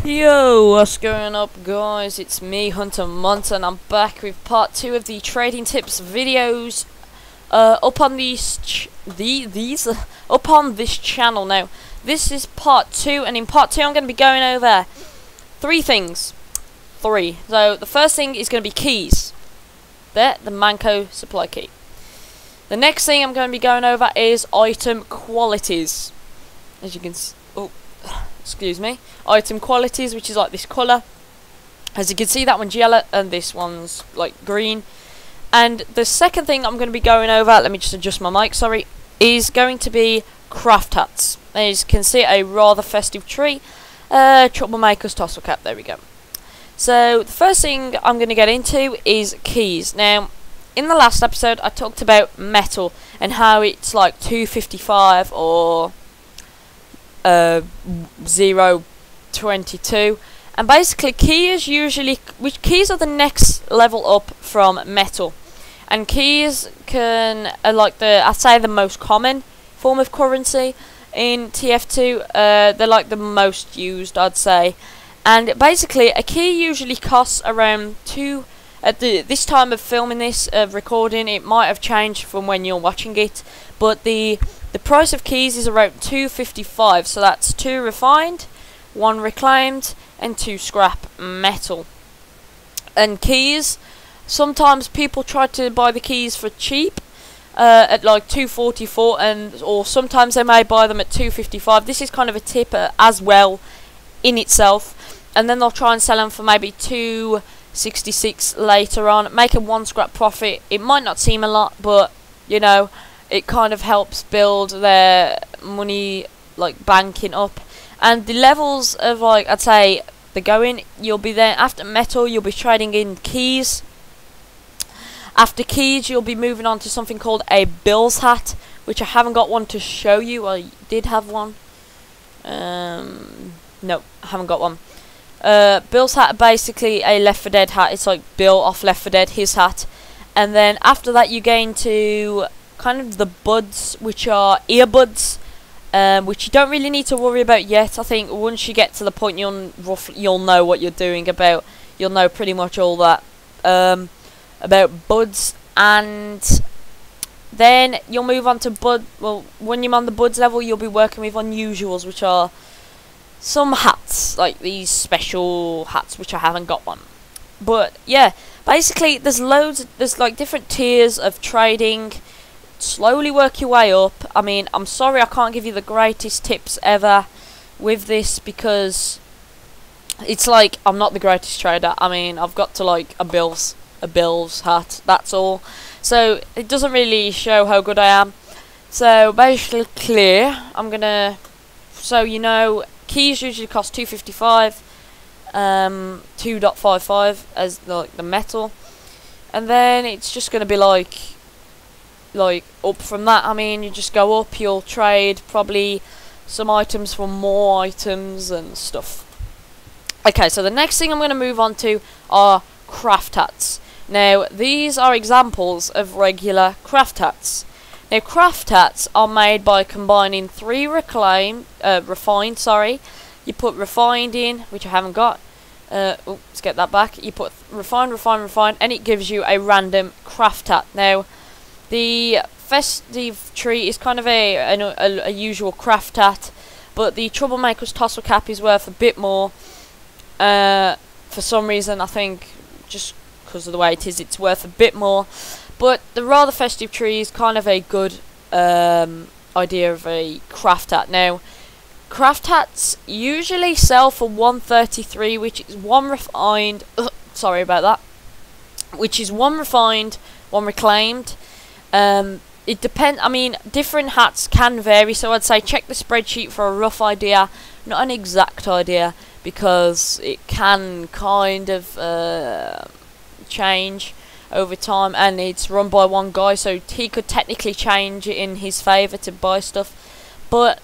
Yo, what's going up, guys? It's me, Hunter Monta, and I'm back with part 2 of the trading tips videos up on up on this channel. Now, this is part 2, and in part 2 I'm going to be going over 3 things. So, the first thing is going to be keys. There, the Manco supply key. The next thing I'm going to be going over is item qualities. As you can excuse me, item qualities, which is like this colour. As you can see, that one's yellow and this one's like green. And the second thing I'm going to be going over, let me just adjust my mic, sorry, is going to be craft hats. As you can see, a rather festive tree. Troublemaker's tassel cap, there we go. So the first thing I'm going to get into is keys. Now, in the last episode I talked about metal and how it's like 255 or 0.22, and basically keys which keys are the next level up from metal, and keys can I'd say the most common form of currency in TF2. They're like the most used, I'd say, and basically a key usually costs around at this time of filming this recording. It might have changed from when you're watching it, but the price of keys is around 255, so that's 2 refined, 1 reclaimed, and 2 scrap metal. And keys, sometimes people try to buy the keys for cheap at like 244, or sometimes they may buy them at 255. This is kind of a tip as well in itself, and then they'll try and sell them for maybe 266 later on, making 1 scrap profit. It might not seem a lot, but you know, it kind of helps build their money, like banking up. And the levels of, like, I'd say the going, you'll be there after metal, you'll be trading in keys. After keys, you'll be moving on to something called a Bill's hat, which I haven't got one to show you. I did have one. No, I haven't got one. Bill's hat, basically a Left 4 Dead hat. It's like Bill off Left 4 Dead, his hat. And then after that, you gain to kind of the buds, which are earbuds, which you don't really need to worry about yet. I think once you get to the point you'll know what you're doing about. You'll know pretty much all that about buds, and then you'll move on to when you're on the buds level, you'll be working with unusuals, which are some hats, like these special hats, which I haven't got one. But yeah, basically there's like different tiers of trading. Slowly work your way up. I mean, I'm sorry I can't give you the greatest tips ever with this, because it's like I'm not the greatest trader. I mean, I've got to like a Bills hat, that's all. So it doesn't really show how good I am. So basically, I'm gonna, so you know, keys usually cost 255, 2.55 as like the metal, and then it's just gonna be like up from that. I mean, you just go up, you'll trade probably some items for more items and stuff. Okay, so the next thing I'm going to move on to are craft hats. Now, these are examples of regular craft hats. Now, craft hats are made by combining 3 refined, you put refined in, which I haven't got. Let's get that back. You put refined, and it gives you a random craft hat. Now, the festive tree is kind of a usual craft hat, but the Troublemaker's tassel cap is worth a bit more. For some reason, I think just because of the way it is, it's worth a bit more. But the rather festive tree is kind of a good idea of a craft hat. Now, craft hats usually sell for 133, which is 1 refined. Sorry about that. Which is 1 refined, 1 reclaimed. It depends. I mean, different hats can vary, so I'd say check the spreadsheet for a rough idea, not an exact idea, because it can kind of change over time, and it's run by one guy, so he could technically change it in his favour to buy stuff. But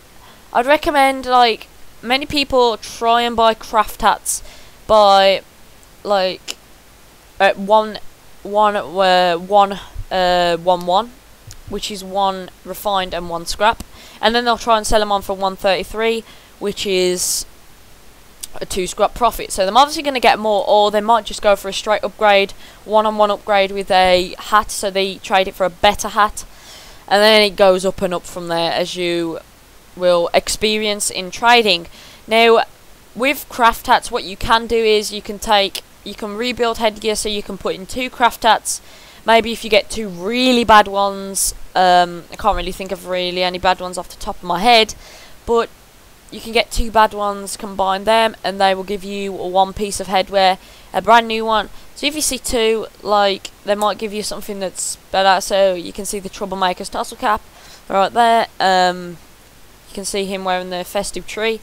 I'd recommend, like, many people try and buy craft hats by like 1 which is 1 refined and 1 scrap, and then they'll try and sell them on for 133, which is a 2 scrap profit. So they're obviously going to get more, or they might just go for a straight upgrade, one-on-one upgrade with a hat, so they trade it for a better hat, and then it goes up and up from there, as you will experience in trading. Now with craft hats, what you can do is you can rebuild headgear, so you can put in 2 craft hats. Maybe if you get 2 really bad ones, I can't really think of really any bad ones off the top of my head, but you can get 2 bad ones, combine them, and they will give you 1 piece of headwear, a brand new one. So if you see 2, like, they might give you something that's better. So you can see the Troublemaker's tassel cap right there. You can see him wearing the festive tree.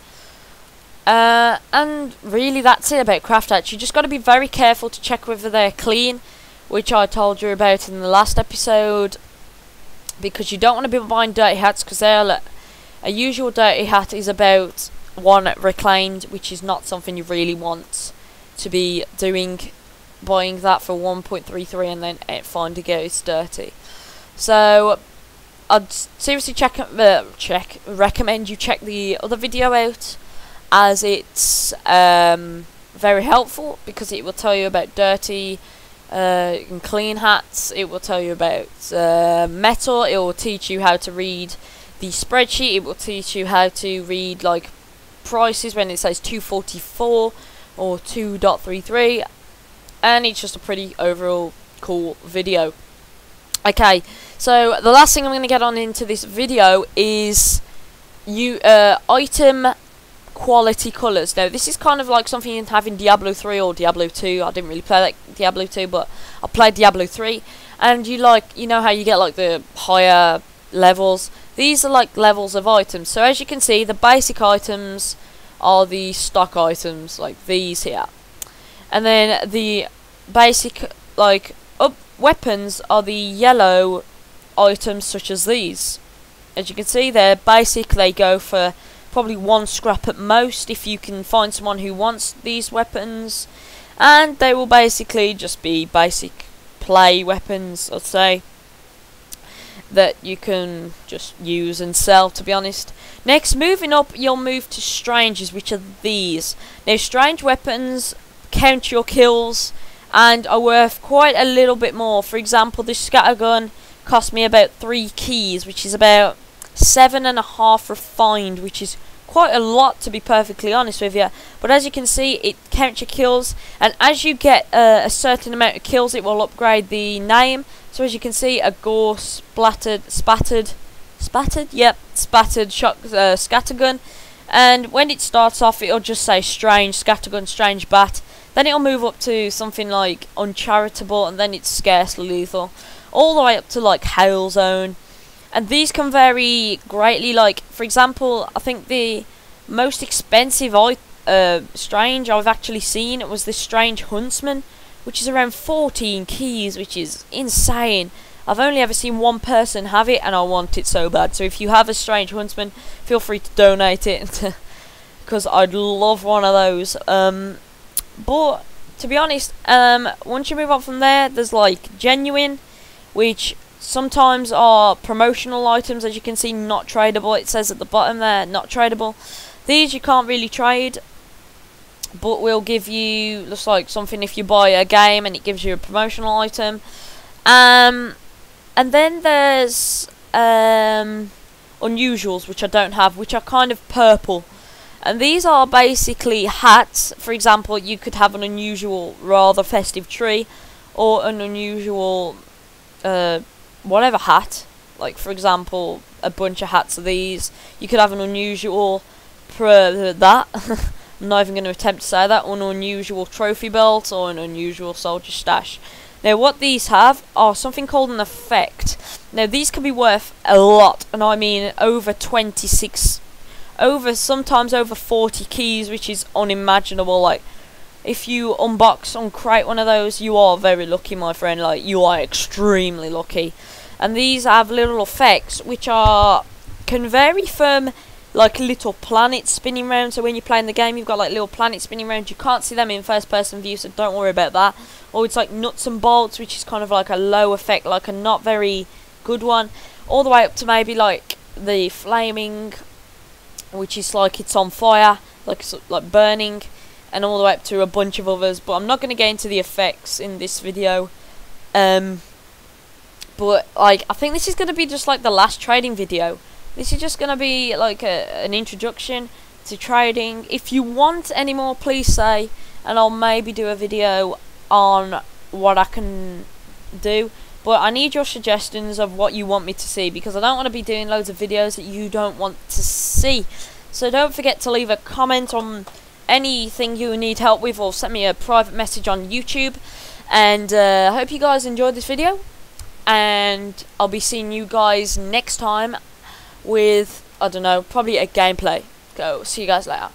And really that's it about craft hats. You just got to be very careful to check whether they're clean, which I told you about in the last episode, because you don't want to be buying dirty hats, because they'll... A usual dirty hat is about 1 reclaimed, which is not something you really want to be doing, buying that for 1.33 and then finding out it's dirty. So I'd seriously recommend you check the other video out, as it's very helpful, because it will tell you about dirty and clean hats. It will tell you about metal. It will teach you how to read the spreadsheet. It will teach you how to read like prices when it says 244 or 2.33, and it's just a pretty overall cool video. Okay, so the last thing I'm going to get on into this video is item quality colours. Now this is kind of like something you can have in Diablo 3 or Diablo 2. I didn't really play like Diablo 2, but I played Diablo 3, and you know how you get like the higher levels. These are like levels of items. So as you can see, the basic items are the stock items, like these here, and then the basic like weapons are the yellow items, such as these. As you can see, they're basic. They go for probably 1 scrap at most if you can find someone who wants these weapons, and they will basically just be basic play weapons, I'd say, that you can just use and sell, to be honest. Next, moving up, you'll move to stranges, which are these. Now strange weapons count your kills and are worth quite a little bit more. For example, this scattergun cost me about 3 keys, which is about 7.5 refined, which is quite a lot, to be perfectly honest with you. But as you can see, it counts your kills, and as you get a certain amount of kills, it will upgrade the name. So as you can see, a gore spattered scattergun, and when it starts off, it'll just say strange scattergun, strange bat. Then it'll move up to something like uncharitable, and then it's scarcely lethal, all the way up to like hail zone. And these can vary greatly. Like for example, I think the most expensive strange I've actually seen was this strange huntsman, which is around 14 keys, which is insane. I've only ever seen 1 person have it, and I want it so bad. So if you have a strange huntsman, feel free to donate it, because I'd love one of those. But to be honest, once you move on from there, there's like genuine, which sometimes are promotional items. As you can see, not tradable. It says at the bottom there, not tradable. These you can't really trade, but will give you, looks like something if you buy a game, and it gives you a promotional item. And then there's unusuals, which I don't have, which are kind of purple, and these are basically hats. For example, you could have an unusual rather festive tree, or an unusual whatever hat. Like for example, a bunch of hats of these. You could have an unusual I'm not even going to attempt to say that, or an unusual trophy belt, or an unusual soldier stash. Now what these have are something called an effect. Now these can be worth a lot, and I mean over 26, sometimes over 40 keys, which is unimaginable. Like if you unbox, uncrate one of those, you are very lucky, my friend. Like you are extremely lucky. And these have little effects which can vary from like little planets spinning around. So when you're playing the game, you've got like little planets spinning around. You can't see them in first person view, so don't worry about that. Or it's like nuts and bolts, which is kind of like a low effect, like a not very good one, all the way up to maybe like the flaming, which is like it's on fire, like it's like burning. and all the way up to a bunch of others, but I'm not going to get into the effects in this video. But like, I think this is going to be just like the last trading video. This is just going to be like an introduction to trading. If you want any more, please say, and I'll maybe do a video on what I can do. But I need your suggestions of what you want me to see, because I don't want to be doing loads of videos that you don't want to see. So don't forget to leave a comment on anything you need help with, or send me a private message on YouTube. And I hope you guys enjoyed this video, and I'll be seeing you guys next time with, I don't know, probably a gameplay. Go, see you guys later.